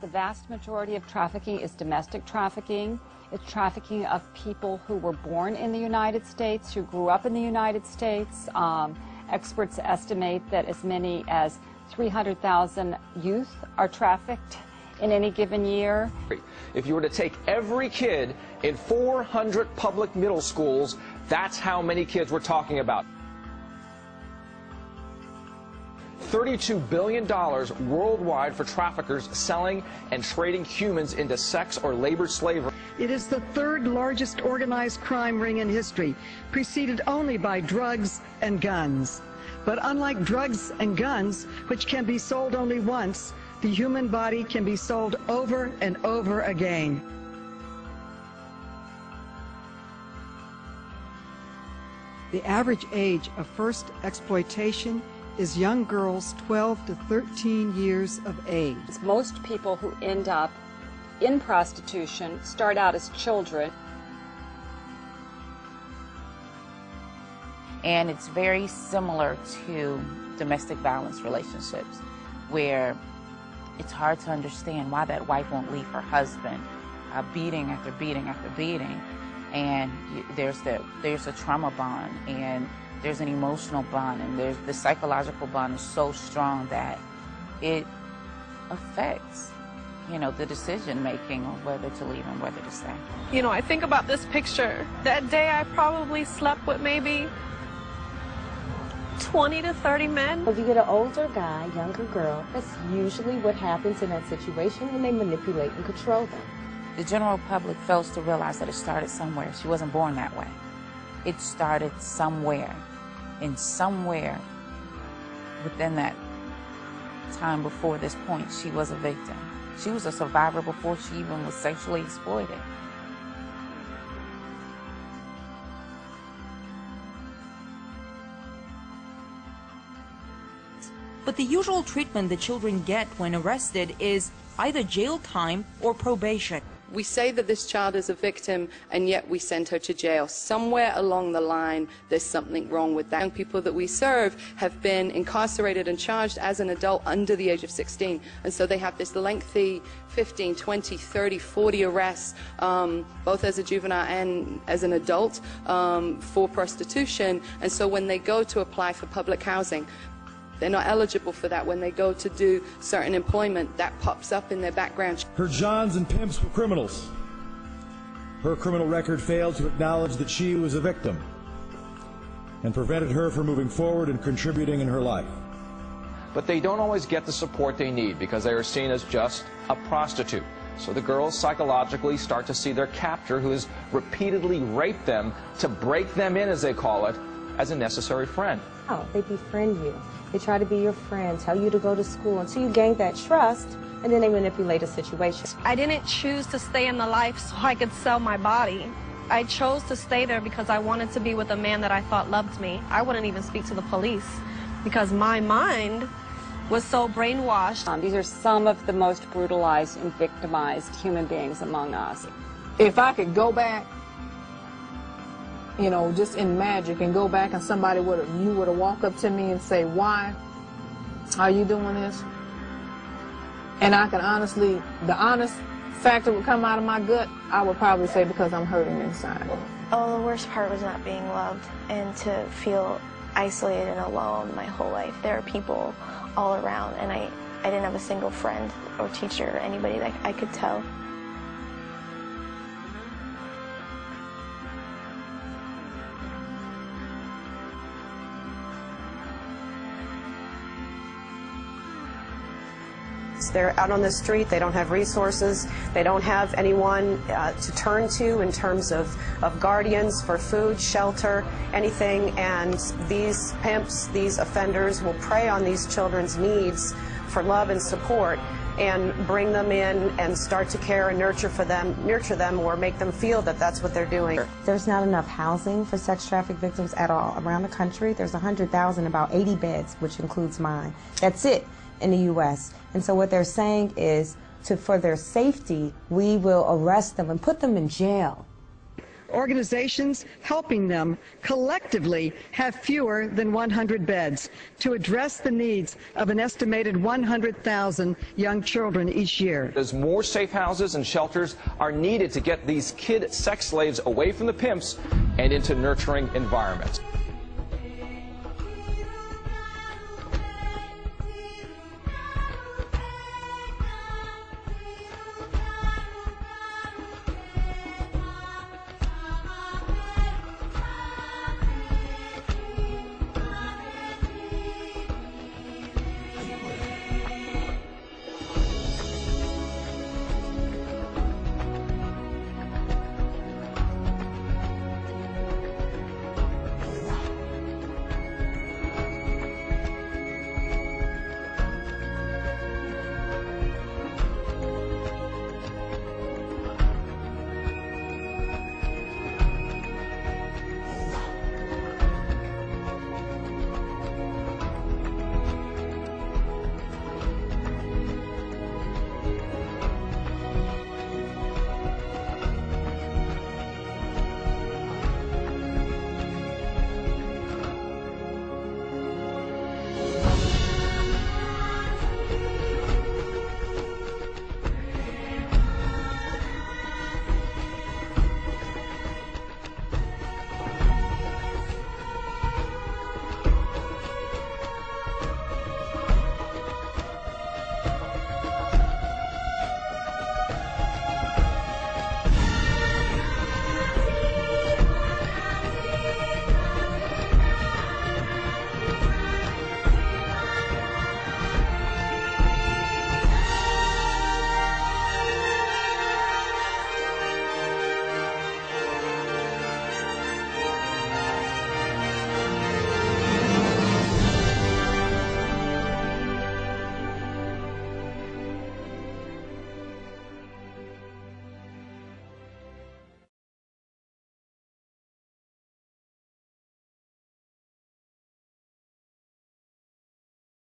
The vast majority of trafficking is domestic trafficking. It's trafficking of people who were born in the United States, who grew up in the United States. Experts estimate that as many as 300,000 youth are trafficked in any given year. If you were to take every kid in 400 public middle schools, that's how many kids we're talking about. $32 billion worldwide for traffickers selling and trading humans into sex or labor slavery. It is the third largest organized crime ring in history, preceded only by drugs and guns. But unlike drugs and guns, which can be sold only once, the human body can be sold over and over again. The average age of first exploitation is young girls 12 to 13 years of age. Most people who end up in prostitution start out as children. And it's very similar to domestic violence relationships, where it's hard to understand why that wife won't leave her husband, beating after beating after beating. And there's a trauma bond, and there's an emotional bond, and there's the psychological bond is so strong that it affects, you know, the decision making of whether to leave and whether to stay. You know, I think about this picture. That day I probably slept with maybe 20 to 30 men. If you get an older guy, younger girl, that's usually what happens in that situation, and they manipulate and control them. The general public fails to realize that it started somewhere. She wasn't born that way. It started somewhere, and somewhere within that time before this point, she was a victim. She was a survivor before she even was sexually exploited. But the usual treatment the children get when arrested is either jail time or probation. We say that this child is a victim, and yet we send her to jail. Somewhere along the line, there's something wrong with that. Young people that we serve have been incarcerated and charged as an adult under the age of 16. And so they have this lengthy 15, 20, 30, 40 arrests, both as a juvenile and as an adult, for prostitution. And so when they go to apply for public housing, they're not eligible for that. When they go to do certain employment, that pops up in their background. Her Johns and pimps were criminals. Her criminal record failed to acknowledge that she was a victim and prevented her from moving forward and contributing in her life. But they don't always get the support they need because they are seen as just a prostitute. So the girls psychologically start to see their captor, who has repeatedly raped them, to break them in, as they call it, as a necessary friend. Oh, they befriend you. They try to be your friend, tell you to go to school until you gain that trust, and then they manipulate a situation. I didn't choose to stay in the life so I could sell my body. I chose to stay there because I wanted to be with a man that I thought loved me. I wouldn't even speak to the police because my mind was so brainwashed. These are some of the most brutalized and victimized human beings among us. If I could go back, you know, just in magic, and go back and somebody would have walked up to me and say, "Why are you doing this?" And I can honestly, the honest factor would come out of my gut, I would probably say because I'm hurting inside. Oh, the worst part was not being loved and to feel isolated and alone my whole life. There are people all around, and I didn't have a single friend or teacher or anybody that I could tell. They're out on the street, they don't have resources, they don't have anyone to turn to in terms of guardians for food, shelter, anything, and these pimps, these offenders will prey on these children's needs for love and support and bring them in and start to care and nurture them or make them feel that that's what they're doing. There's not enough housing for sex traffic victims at all. Around the country, there's 100,000, about 80 beds, which includes mine. That's it in the U.S. And so what they're saying is, for their safety, we will arrest them and put them in jail. organizations helping them collectively have fewer than 100 beds to address the needs of an estimated 100,000 young children each year. As more safe houses and shelters are needed to get these kid sex slaves away from the pimps and into nurturing environments.